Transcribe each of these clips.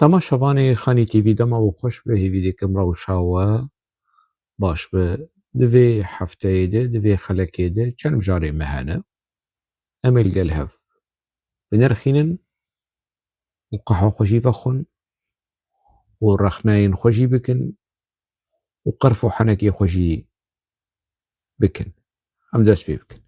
تماشاوانê Xanî TV dema û xweş bi hêvîdêkim rewşa we baş bi. Di vê hefteyê de di vê xelekê de çend mijarê me hene. Em ê li gel hev binirxînin û qehwa xwe jî vexwin û rexneyên xwe jî bikin û qirf û henekê xwe jî bikin. Em dest pê bikin.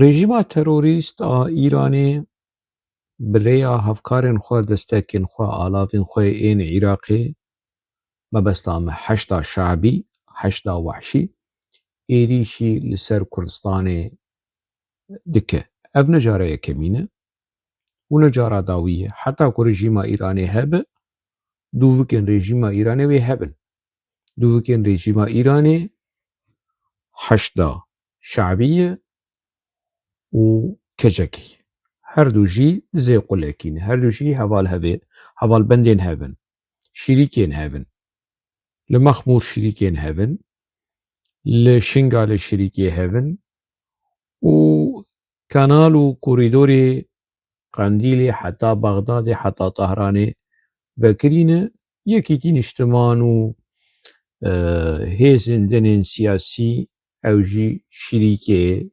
Rejîma terorîst a Îranê bi rêya hevkarên xwe destekên xwe alavên xwe ên Iraqê mebesta me heşda şeعبî heşda wehşî êrîşî li ser Kurdistanê dike. Ev ne cara yekemîn e û ne cara dawî ye. Heta ku rejîma Îranê hebe dûvikên rejîma Îranê wê hebin. Dûvikên rejîma Îranê heşda şeعبî ye û kecekî. Her du jî di zê qulekî ne. Her du jî hevalbendên hevin. Şîrîkên hevin. Li Mexmûr şîrîkên hevin. Li Şingalê şîrîkê hevin û kanal û korîdorê Qendîlê heta Bexdadê heta Tehranê vekirîne. Yekîtî niştiman û hêzên dinên siyasî ew jî şîrîkê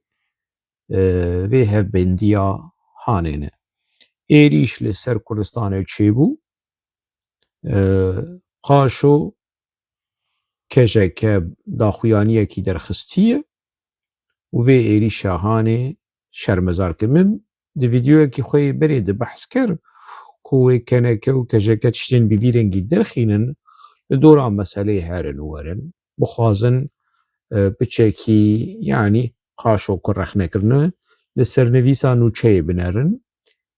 vê hevbendiya hanê ne. Êrîş li ser Kurdistanê çêbû qaşo keceke daxuyaniyekî derxistiye û vê êrîşa hanê şermezarkir. Min di vîdyoyekî xwe berê de behs kir ku wê keneke û keceke tiştên bi vî rengî derxînin li dora meseleyê herin û werin bixwazin biçekî yanî qaşo ku rexnekirine li ser nivîsa nûçeyê binerin.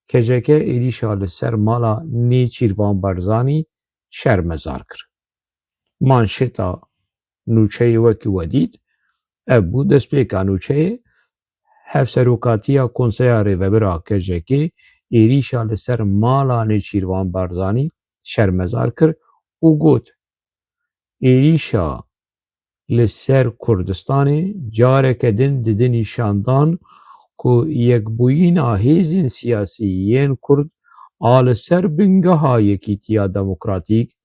Keceke êrîşa li ser mala Nêçîrvan Barzanî şermezar kir. Manşeta nûçeyê wekî we dît ev bû destpêka nûçeyê hevserokatiya Konseya Rêvebira Kecekê êrîşa li ser mala Nêçîrvan Barzanî şermezar kir û got êrîşa li ser Kurdistanê careke din dide nîşandan ku yekbûyîna hêzên siyasî yên Kurd a li ser bingeha Yekîtiya Demokratîk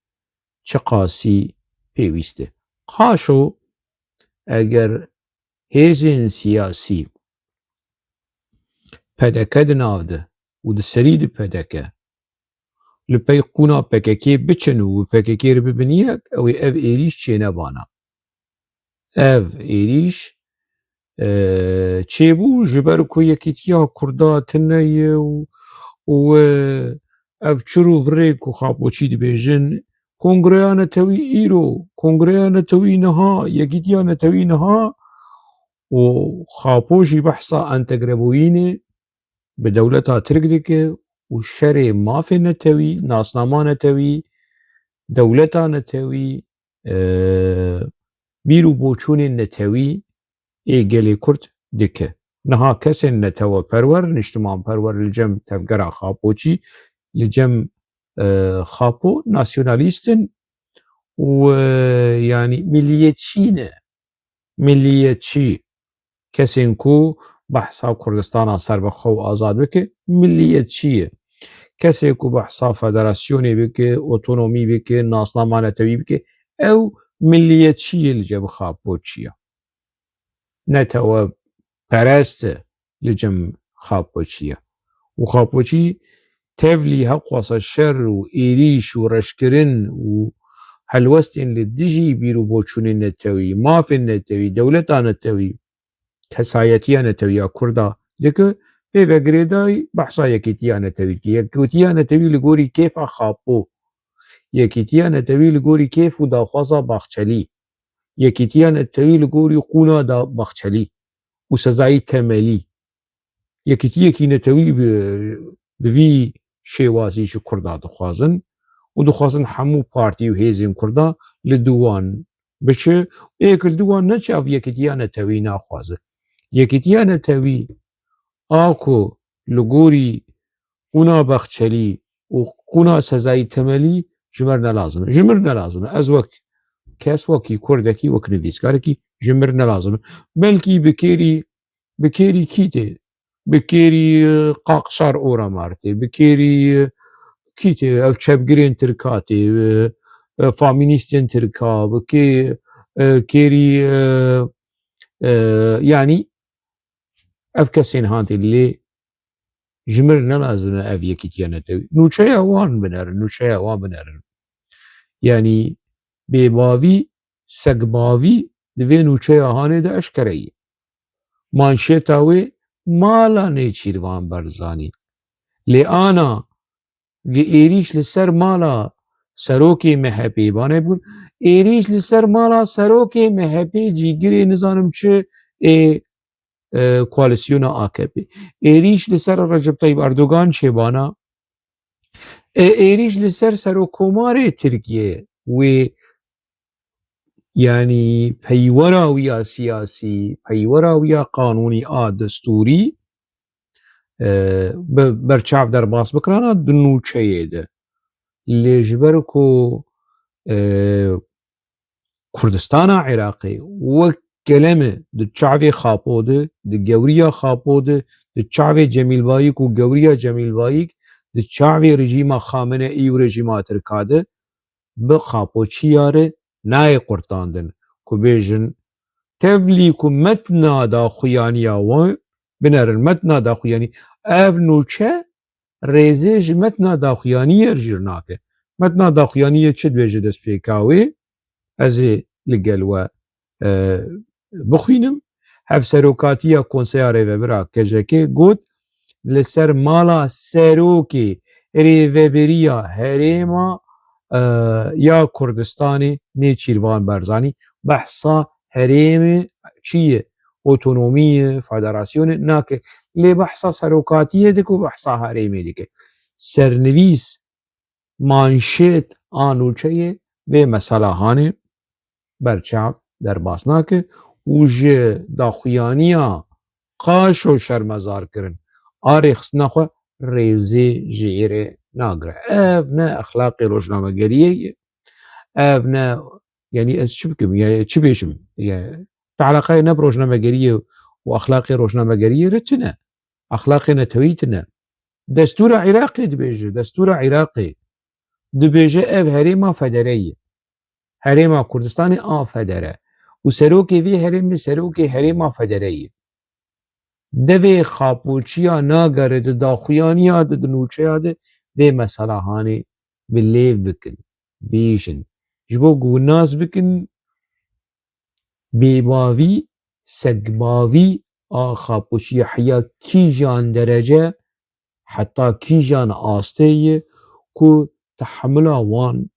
çi qasî pêwîst e. Qaşo eger hêzên siyasî pedeke di nav de û di serî di pedeke li pey qûna PKK biçin û PKK re bibin yek ew ê ev êrîş çênebana. Ev êrîş çêbû ji ber ku Yekîtiya Kurda tune ye û ev çir û virê ku xapoçî dibêjin Kongreya Netewî îro, Kongreya Netewî niha, Yekîtiya Netewî niha û xapo jî behsa entegrebûyînê bi dewleta Tirk dike û şerê mafê Netewî, nasnama Netewî, dewleta Netewî, bîr û boçûnên Netewî ê gelê Kurd dike. Niha kesên neteweperwer, niştimanperwer li cem tevgera xapoçî, li cem xapo nasyonalîst in û yanî milliyetçî ne. Milliyetçî kesên ku behsa Kurdistana serbixwe û azad bike milliyetçî ye. Kesê ku behsa federasyonê bike, otonomî bike, nasnama Netewî bike ew milliyetçî ye li cem xapoçî. Neteweperest e li cem xapoçî û xapoçî tevlî heqwasa şer û êrîş û reşkirin û helwestên li dijî bîr û boçûnên Netewî, mafên Netewî, dewleta Netewî, kesayetiya Netewî ya Kurda dike pêvegirêdayî behsa yekîtiya netewî dike. Yekîtiya netewî li gorî kêfa xapû, yekîtiya netewî li gorî kêf û daxwaza baxçelî, yekîtiya netewî li gorî qûna baxçelî û sezayî temelî, yekîtiyekî netewî bi vî şêwazî ji Kurda dixwazin û dixwazin hemû partî û hêzên Kurda li dû wan biçe. Êk li dû wan neçe ev yekîtiya netewî naxwaze. Yekîtiya netewî a ku li gorî qûna baxçelî û qûna sezayî temelî ji mir nelazim e. Ji mir nelazim e. Ez wek kes wekî Kurdekî wek nivîskarekî ji mir nelazim e. Belkî bi kêrî kî tê? Bi kêrî Qaqşar Oramar tê, bi kêrî kî tê? Ev çepgirên Tirka tê, famînîstên Tirka, bi kêrî yanî ev kesên hatî lê ji mir nelazim e ev yekîtiya netewî. Nûçeya wan binerin, nûçeya wan binerin. Yanî bêbavî, segbavî di vê nûçeya hanê de eşkere ye. Manşeta wê mala Nêçîrvan Barzanî. Lê ana êrîş li ser mala serokê MHP banebûn, êrîş li ser mala serokê MHP cîgirê nizanim çi koalîsyona AKP. Êrîş li ser Recep Tayyip Erdogan çêbana, êrîş li ser Serokkomarê Tirkiye wê yanî peywera wî ya siyasî, peywera wî ya qanûnî a destûrî berçav derbas bikirana di nûçeyê de. Lê ji ber ku Kurdistana Iraqê wek geleme di çavê Xapû de, di gewriya Xapû de, di çavê Cemîlbayîk û gewriya Cemîlbayîk, di çavê rejîma Xameneî û rejîma Tirka de bi Xapûçiya re nayê qurtandin ku bêjin tevlî ku metna daxuyaniya wan binerin, metna daxuyanî. Ev nûçe rêzê ji metna daxuyaniyê re jîr nake. Metna daxuyaniyê çi dibêje destpêka wê? Ez ê li gel we bixwînim. Hevserokatiya Konseya Rêvebera KJK got li ser mala serokê rêveberiya herêma ya Kurdistanê Nêçîrvan Barzanî behsa herêmê çi ye? Otonomiyê, federasyonê nake. Lê behsa serokatiyê dike û behsa herêmê dike. Sernivîs manşêt a nûçeyê vê mesela hanê berçav derbas nake û ji daxuyaniya qaş û şermezarkirin a rêxistina xwe rêzê ji êrê nagire. Ev ne exlaqê rojnamegeriyê ye, ev ne yanî ez çi bikim, çi bêjim, teqeleqeyê ne bi rojnamegeriyê û exlaqê rojnamegeriyê re tune. Exlaqê netewî tune. Destûra Iraqê dibêje, destûra Iraqê dibêje ev herêma federe ye. Herêma Kurdistanê a federe û serokê vê herêmê serokê herêma federe ye. Devê xapûçiya nagere di daxuyaniya de di nûçeya de vê mesela hanê bi lêv bikin, bîjin, ji bo ku nas bikin bêbavî, segbavî a xapûçiya heya kîjan derece heta kîjan astê ye ku tehemûla wan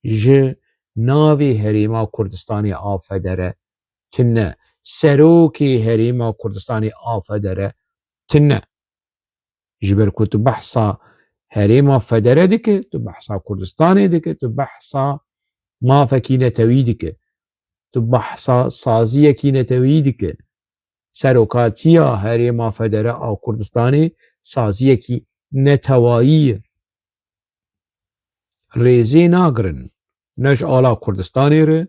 ji navê herêma Kurdistanê a federe tune. Serokê herêma Kurdistanê a federe tune. Ji ber ku tu behsa herêma federe dike, tu behsa Kurdistanê dike, tu behsa mafekî netewî dike, tu behsa saziyekî netewî dike. Serokatiya herêma federe a Kurdistanê saziyekî netewayî ye. Rêzê nagirin ne ji ala Kurdistanê re,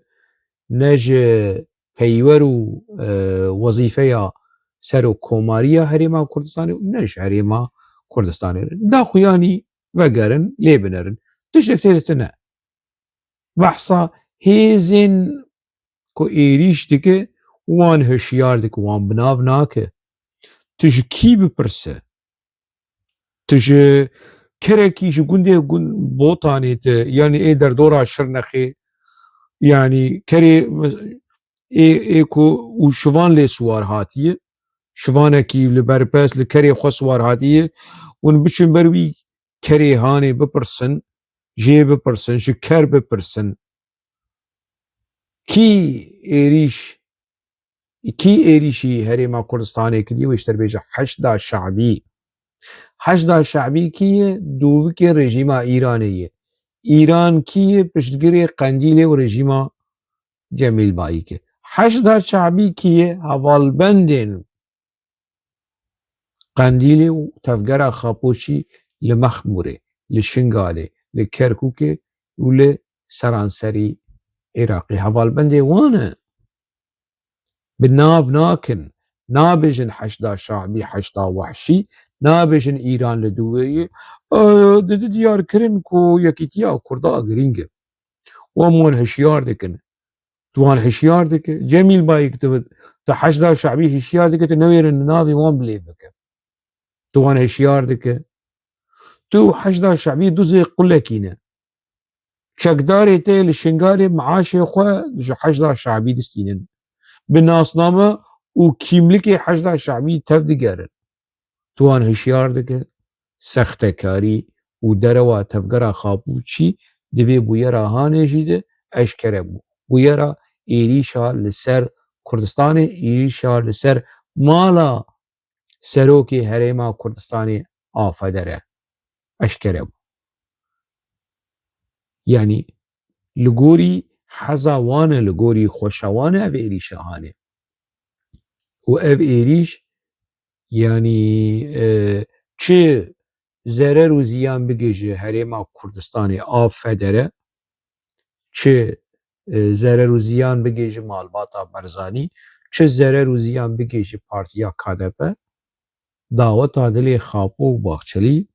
ne ji peywer û wezîfeya Serokkomariya herêma Kurdistanê û ne ji herêma Kurdistanê re. Daxuyanî vegerin lê binerin. Tiştek tê de tune. Behsa hêzên ku êrîş dike wan hişyar dike, wan binav nake. Tu ji kî bipirse? Tu ji kerekî ji gundê Botanê te yanî ê derdora Şirnexê yanî kerê ê ku û şivan lê siwar hatiye شوانکی لبرپس لکری خسوار هاتیه ون بچن بروی کری هانی بپرسن جی بپرسن شکر بپرسن کی ایریشی هریما کردستانی کردی و اشتر بیجه حشد شعبی کیه دووک رژیما ایرانیه ایران کیه پشتگیری قندیل و رژیما جمیل بایی که حشد شعبی کیه هوالبندین قندیل و تفگره خاپوشی لمخموره لشنگاله لکرکوکه و لسرانسری عراقی هوالبنده وانه بالناف ناكن نابجن حشدا شعبي حشدا وحشي نابجن إيران لدوية ديار كرن كو يكيتيا كردا جرينجا ومون هشيار دكن توان هشيار دك جميل بايك تحشدا شعبي هشيار دك تنوير النافي وان بليفك توان هشيار دك تو حشدا شعبي دوزي قلكينه شكداري تيل الشنغاري معاشي خو حشدا شعبي دستينن بالناسنامه و kimlik حشد شعبی تف دیگرن توان هشیار دکه سخت کاری و دروا تفگرا خابوچی دوی بویرا هانه جیده اشکره بو بویرا ایریشا لسر کردستان ایریشا لسر مالا سروکی هریما کردستانی آفدره اشکره بو یعنی لگوری حزاوانه لگوری خوشوانه او ایریشا هانه و او ایریش یعنی چه ضرر و زیان بگیجه هریما کردستانی آفدره چه ضرر و زیان بگیجه مالباتا برزانی چه ضرر و زیان بگیجه پارتیا کادپه دعوت عادل خاپو و باخچلی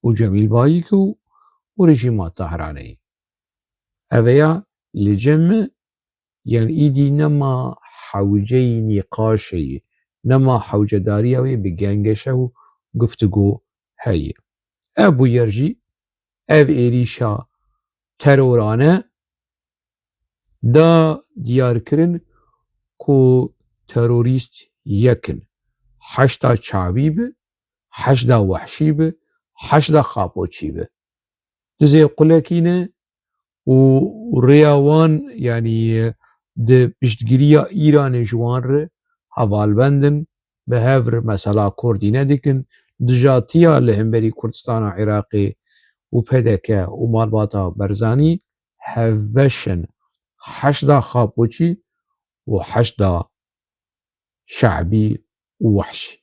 و جمیل بایی که و رژیما تهرانی اویا لجمع یعنی ایدی نما حوجه نقاشه نما حوجه داری اوی بگنگشه و گفتگو هی ابو یرجی او ایریشا ترورانه دا دیار کرن کو تروریست یکن حشدا چاوی به حشدا وحشی به حشدا خاپوچی به دزی قلکینه و ریاوان یعنی د پشتگیری ایران جوان ره حوالبندن به هفر مثلا کردینه دیکن دجاتیا لهمبری کردستان عراقی و پدکه و مالباتا برزانی هفبشن حشدا خاپوچی و حشدا شعبی و وحشی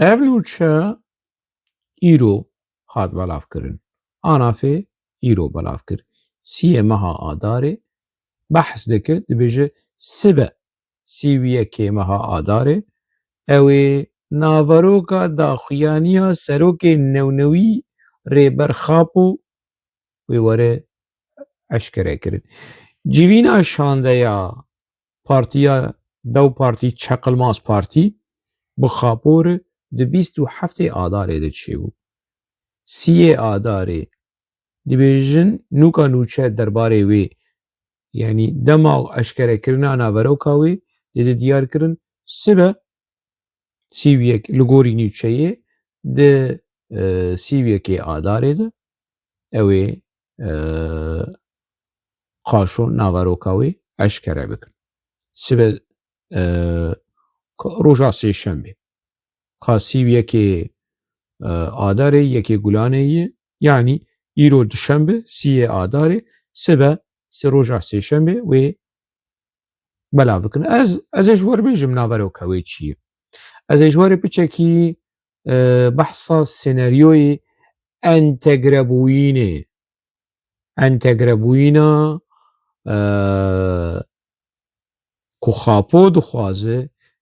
evluچه ایرو هات بلاف کرن آنافه ایرو بلاف کر سیه مها آداره بحث دکه دبیجه سبه سیویه که مها آداره اوی ناوروکا داخویانیا سروک نونوی ری برخاپو وی وره اشکره کرن جیوینا شانده یا پارتیا دو پارتی چقلماس پارتی بخاپور ده 27 آداره ده چه بو سیه آداره دبیجن نوکا نوچه درباره وی یعنی دماغ اشکره کرنا ناوروکا وی ده دیار کرن سبه سیویک لگوری نوچه ده سیویکی آداره ده اوی قاشو ناوروکا وی اشکره بکن سبه روژا سه شنبه خاصی یکی آداره یکی گلانه یعنی ایرو دوشنبه سی آداره سبه سه روژا سه شنبه و بلاو بکن از اجوار بیجم ناورو کوی چیه از اجوار بچه کی بحثا سناریوی انتگربوینه کو خاپو دخوازه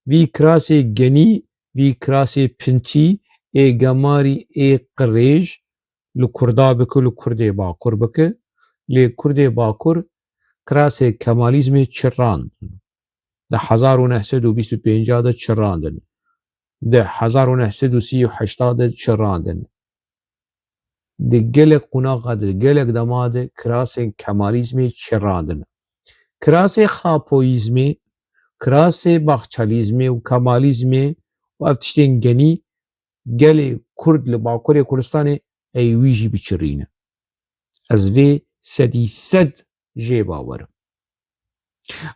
وی کراسê genî vî kirasê pintî ê gemarî ê qirêj li Kurda bike li Kurdê Bakur bike lê Kurdê Bakur kirasê Kemalîzmê çirand di 1925 de çirandin di 1938 de çirandin di gelek qunaxa de gelek dema de kirasên Kemalîzmê çirandin kirasê Xapoyîzmê kirasê Baxçalîzmê û Kemalîzmê û ev tiştên genî gelê Kurd li Bakurê Kurdistanê ey wî jî biçirîne ez vê sedî sed jê bawer im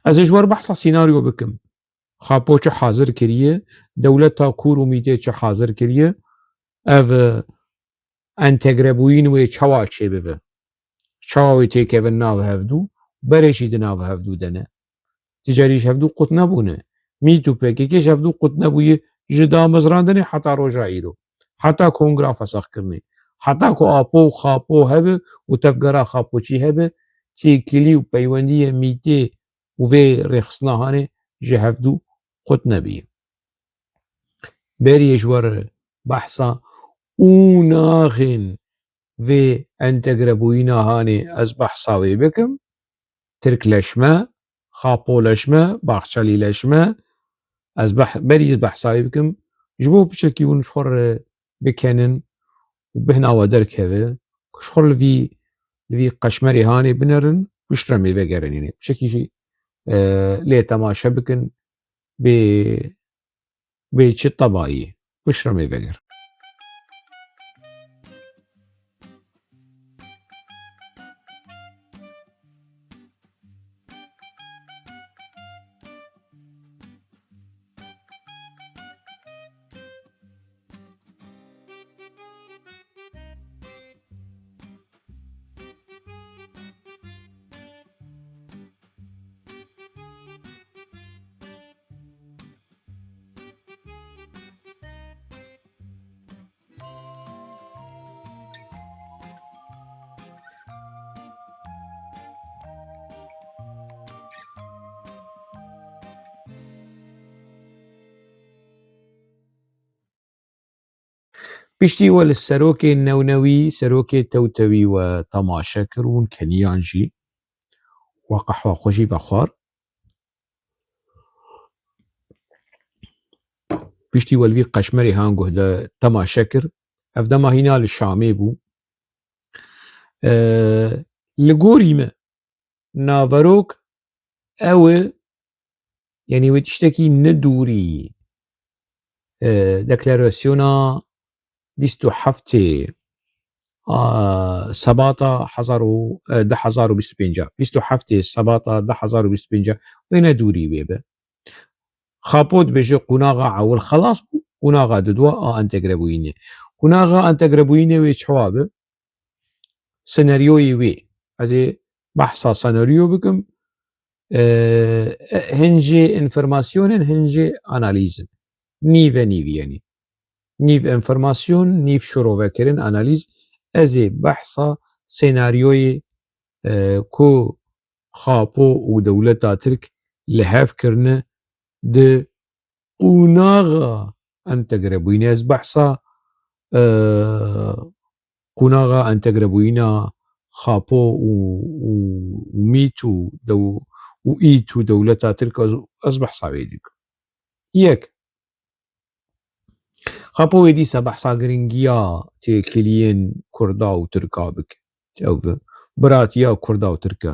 ez ê ji we re behsa sînaryo bikim Xapo çi hazir kiriye dewleta Kûr û Mîtê çi hazir kiriye ev entegrebûyîn wê çawa çêbibe çawa wê têkevin nav hevdû berê jî di nav hevdû de ne ti carî ji hevdû qut nebûne Mît û PKK ji hevdû qut nebûye ji damezrandinê heta roja îro heta kongira fesexkirinê heta ku Apo û Xapo hebe û tevgera Xapoçî hebe têkilî û peywendiyê Mîtê û vê rêxistina hanê ji hevdû qut nebîye berê ji we re behsa ûnaxên vê entegrebûyîna hanê ez behsa wê bikim Tirkleşme Xapoleşme Baxçalîleşme ez berî behsa wê bikim ji bo piçekî hûn ji xwe re bikenin û bihna we derkeve ku ji xwe re li vî qeşmerê hanê binerin biştre vegerîne piçekî jî lê temaşe bikin bê çi tebayî biştre veger piştî we li serokê Newnewi serokê Tewtewî we temaşe kir û hûn keniyan jî we qehwa xwe jî vexwar piştî we li vî qeşmerê han guh de temaşe kir ev dema hîna li Şamê bû li gorî me naverok ew e yanî wê tiştekî nedûrî deklarasyona 27 Sebata 2025 27 Sebata 2025 wê nedûrî wê be Xapo dibêje qunaxa ewil xelas bû qunaxa didwa a entegrebûyînê qunaxa entegrebûyînê wê çawa be senaryoyê wê ez ê behsa senaryo bikim hin jê informasyonên hin jê analîzin nîv e nîv yanî nîv informasyon nîv şirovekirin analîz ez ê behsa senaryoyê ku Xapo û dewleta Tirk li hev kirine di qunaxa entegrebûyînê ez behsa qunaxa entegrebûyîna Xapo û Mît û Îd û dewleta Tirk ez behsa wê dikim yek Xapo wê dîsa behsa giringiya têkiliyên Kurda û Tirka bike ew biratiya Kurda û Tirk e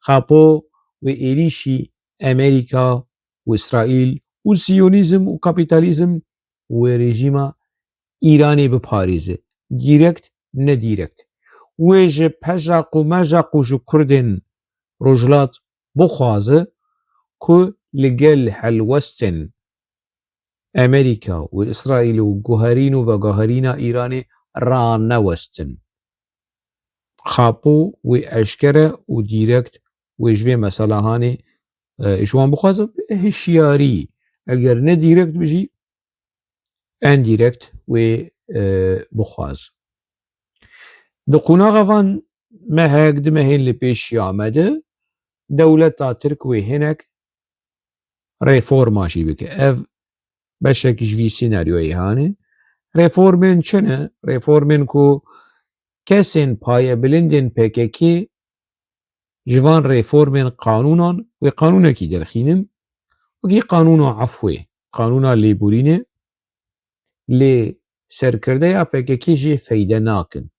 Xapo wê êrişî Amerîka û İsraîl û siyonîzm û kapîtalîzm wê rejîma Îranê biparêze dîrekt nedîrekt wê ji peja qûmeja qû ji Kurdên Rojhilat bixwaze ku li gel helwestên Amerîka û İsraîl û guherîn û veguherîna Îranê ranewestin Xapo wê eşker e û dîrekt wê ji vê mesela hanê ji wan bixwaze hişyarî eger nedîrekt bijî endîrekt wê bixwaz di qunaxa van mehek di mehên li pêşîya me de dewleta Tirk wê hinek ريفورماشي بك اف بشك جوي سيناريوي هاني ريفورمين چنه ريفورمين كو كسين بايا بلندن بككي جوان ريفورمين قانونان وقانونا كي درخينن وكي قانونا عفوي قانونا ليبورينه لي سركردايا بككي جي فايدة ناكن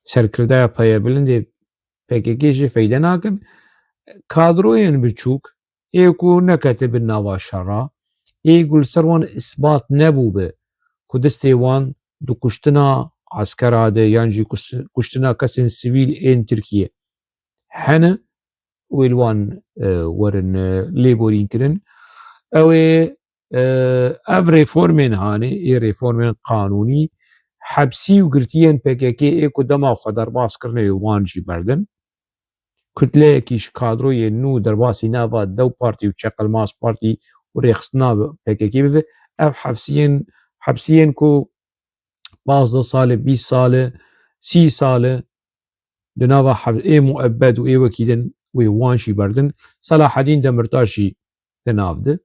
سرکردای پایه‌بلند PKK فایده ناکن کادروین بچوک ایکو نکته به نوا شرا ایگول سروان اثبات نبوده که دسته وان دو کشتنا عسکراده یعنی کشتنا کسین سیویل این ترکیه حنه ویلوان ورن لیبورین کرن او اف ريفورمين هاني اي ريفورمين قانوني حبسي وقرتين PKK ايكو دما خو درباس كرني وانجي بردن كتله كيش كادرو ينو درباسي نافا دو بارتي وشقل ماس بارتي وريخصنا PKK بفي اف حبسين كو 15 ساله 20 ساله 30 ساله دنافا حبس اي مؤبد واي وكيدن وي وانشي بردن صلاح الدين دمرتاشي دنافده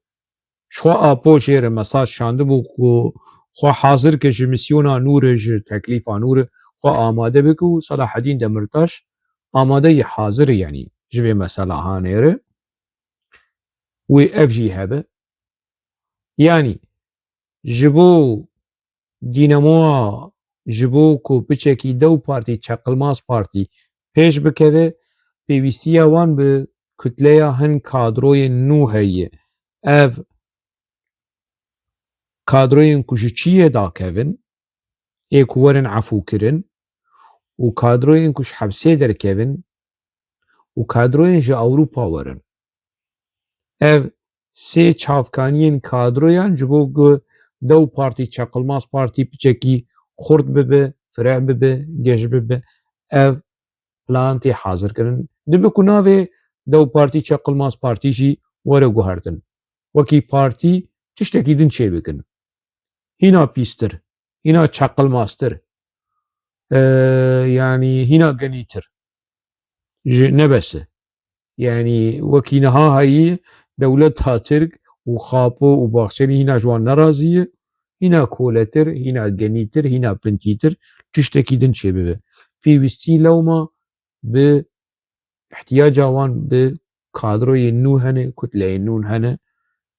شخوا آپو شیر مساج شانده بو که خوا حاضر که جه میسیونا نور جه تکلیفا نور خوا آماده بکو صلاح الدین دمرتاش آماده ی حاضر یعنی جوی مسئله هانیره وی اف جی هبه یعنی جبو دینموا جبو کو بچکی دو پارتی چقلماس پارتی پیش بکوه پیوستی وان به کتله هن کادروی نو هیه اف کادروین کجیچیه دا کevin ایک ورن عفو کرن و کادروین کش حبسه در کevin و کادروین جه اوروپا ورن ev سه çavkaniyên kadroyan ji bo dew partî çaqilmaz partî piçekî xurt bibe fireh bibe geş bibe ev plan tê hazir kirin dibe ku navê dew partî çaqilmaz partî jî were guhertin wekî partî tiştekî din çê bikin hîna pîstir hîna çaqilmaztir yani hîna genîtir ji nebese yani wekî niha heyî dewleta Tirk û xapo û baxçenî hîna ji wan nerazî ye hîna koletir hîna genîtir hîna pintîtir tiştekî din çê bibe pêwîstî lewma bi ihtiyaca wan bi kadroyên nû hene kutleyên nû hene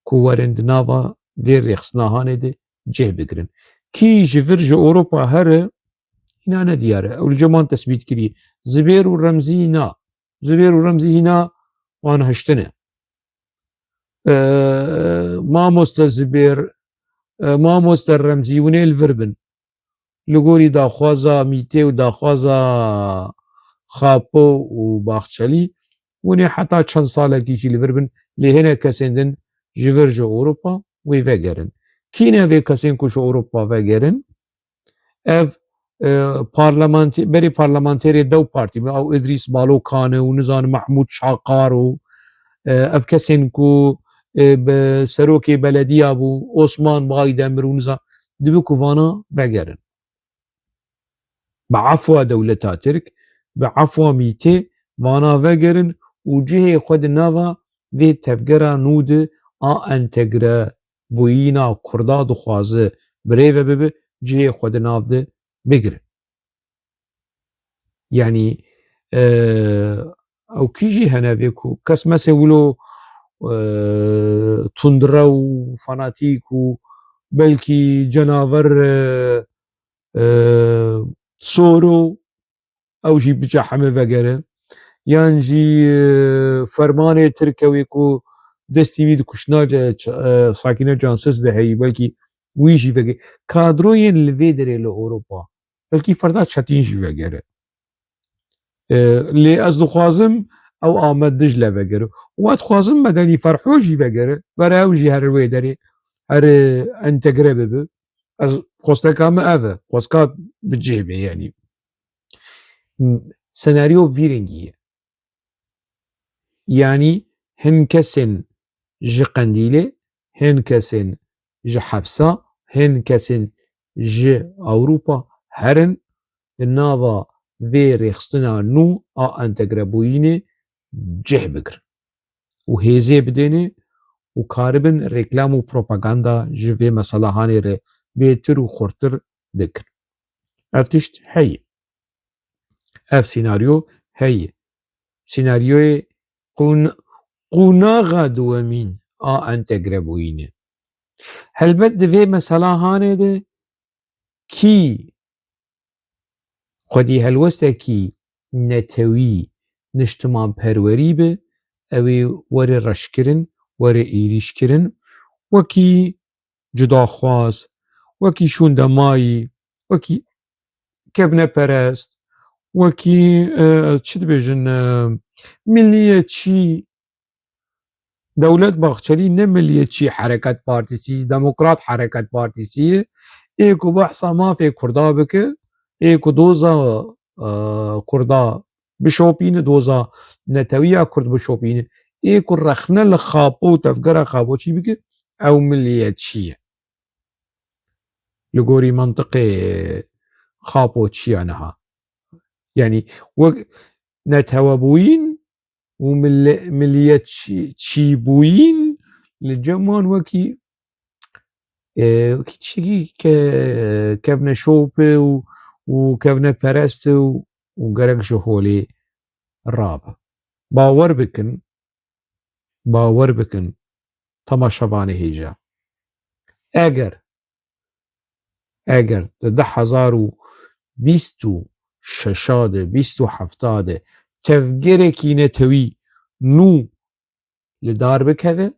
ku werin di nava vê rêxisnahanê de cih bigirin kî ji vir ji Ewropa here hîna nediyar e ew li ceman tespît kiriye Zibêr û Remzî na Zibêr û Remzî hîna wan hiştin e mamoste Zibêr mamoste Remzî hûn ê li vir bin li gorî daxwaza Mîtê û daxwaza Xapo û Baxçelî hûn ê heta çend salekî jî li vir bin lê hinek kesên din ji vir ji Ewropa wê vegerin kî ne vê kesên ku ji Ewropa vegerin ev berê parlamenterê dew partî ew İdrîs Balokan û nizanim Mehmûd Şaqar û ev kesên ku serokê belediya bû Osman Baydemir û nizam dibe ku vana vegerin bi efwa dewleta Tirk bi efwa Mîtê vana vegerin û cihê xwe di nava vê tevgera nû de a entegre bûyîna Kurda dixwaze birêve bibe cihê xwe di nav de bigirin yani ew kî jî hene vê ku kes mesê wilo tundre û fanatîk û belkî cenaver sor ew jî biçe hemê vegere yan jî fermanê Tirk wê ku destî wî di kuştina Sakîne Cansez de heyî belkî wî jî vege kadroyên li vê derê li Ewropa belkî ferda çetîn jî vegere lê ez dixwazim ew Amed Dicle vegere û ez dixwazim Medenî Ferho jî vegere were ew jî here wê derê here entegre bibe ez xwesteka me ev e xwestka bi cih bê yanî senaryo vî rengî ye yanî hin kesên ji Qendîlê hin kesên ji hebsa hin kesên ji Ewropa herin di nava vê rêxistina nû a entegrebûyînê cih bigirin û hêzê bidêne و کاربن رکلام و پروپاگاندا جوی مسئله هانی ره بهتر و خورتر بکن. افتشت هی. اف سیناریو هی. سیناریوی قوناغا دوامین انتگره بوینه. هلبت دوی مسئله هانی ده کی خودی هلوسته کی نتوی نشتمان پروری به اوی وره رشکرن وره ایریشکرن وکی جداخواز وکی شوندمایی وکی کبنه پرست وکی چی دبیجن ملیتچی دولت باخچلی نه ملیتچی حرکت پارتیسی دموکرات حرکت پارتیسی ایکو بحثا مافی کردا بکه ایکو دوزا کردا بشوپین دوزا نتویا کرد بشوپین ایکو رخنه لخابو تفگره خابو چی بکه او ملیتچیه لگوری منطق خابو چیه نها يعني نتوابوين ومليات تشيبوين للجمان وكي تشيكي كفنا شوب وكفنا برست وقرق شهولي الرابع باور بكن تماشاباني هيجا اگر 10,026 تفگرکی نتوی نو لدار بکوه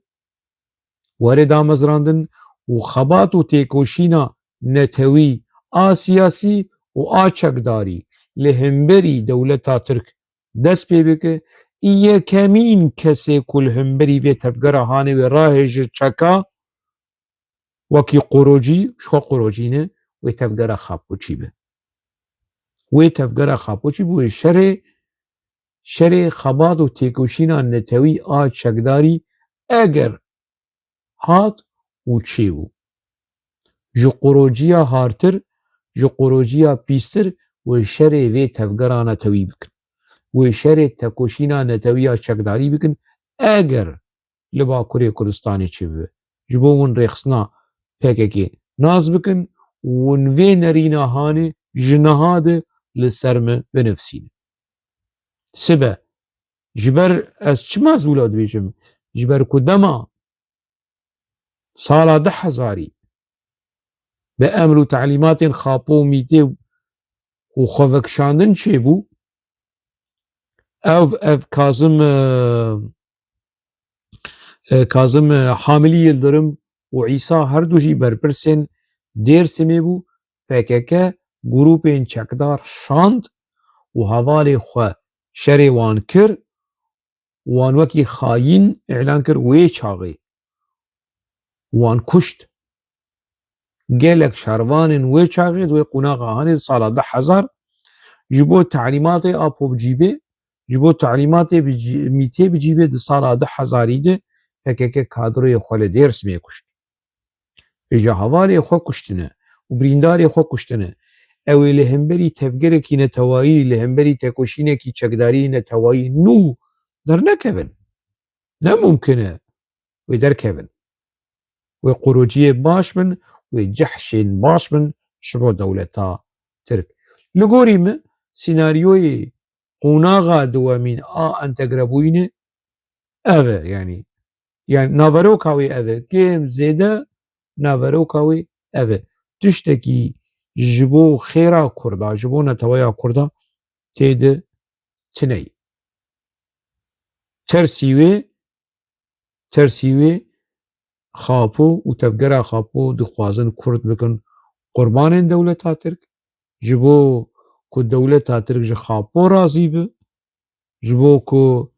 وارد آمزراندن و خبات و تیکوشینا نتوی سیاسی و چکداری لهمبری دولتا ترک دست پی بکه ایه کمین کسی کل همبری و تفگره هانه و راهج چکا وکی قروجی شو قروجینه و تفگره خابو چی به و تفگره خابو چی بوی شر خبات و تیکوشینا نتوی چکداری اگر هات و چی بو جو قروجیا هارتر جو قروجیا پیستر و شر و تفگره نتوی بکن و شر تکوشینا نتوی چکداری بکن اگر لباکوری کردستانی چی بوی جبو من ریخصنا پککی ناز بکن ونوی نرینا هانه جنهاده لسرم بنفسینه سبه جبر از چه مازولاد بیجم جبر کدما سالا 10,000 به امر و تعلیمات خاپو میته و خوفکشاندن چه بو او کازم حاملی یلدرم و عیسا هر دوشی برپرسن دیر سمی بو پککه گروپین چکدار شاند و حوالی خواه شر وان کر وان وکی خاین اعلان کر وی چاقی وان کشت گلک شاروان وی چاقی وی قناغ آهانی سالا 10,000 جبو تعلیمات آپو بجیبه جبو تعلیمات میته بجیبه ده سالا 10,000 ده پککه کادروی خواه درس می کشت اجا حوالی خواه کشتنه و برینداری خواه کشتنه اوی لهمبری تفگره کی نتوایی لهمبری تکوشینه کی چکداری نتوایی نو در نکوین نممکنه و در کوین و قروجی باش من و جحشین باش من شبو دولتا ترک لگوریم سیناریوی قوناغا دوامین انتگربوینه اوه يعني نافروكاوي اوه كيم زيدا نافروكاوي اوه تشتكي جبو خيرا كردا جبو نتويا كردا تيد تني ترسيوي خاپو و تفگره خاپو دخوازن کرد بکن قربان دولتا ترک جبو که دولتا ترک جه خاپو رازی به جبو که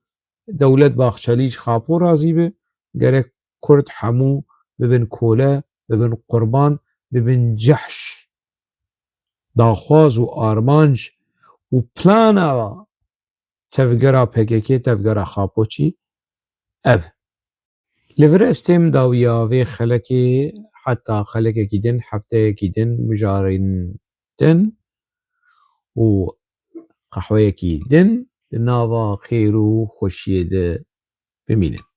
دولت باخچلیج خاپو رازی به گره کرد حمو ببن کوله ببن قربان ببن جحش داخواز و آرمانج و پلانا تفگره پککی تفگره خاپو چی لور استیم داویاوی خلکی حتی خلکی کیدن هفته کیدن مجارین دن و قهوه کیدن ناوا خیر و خوشیده بمینن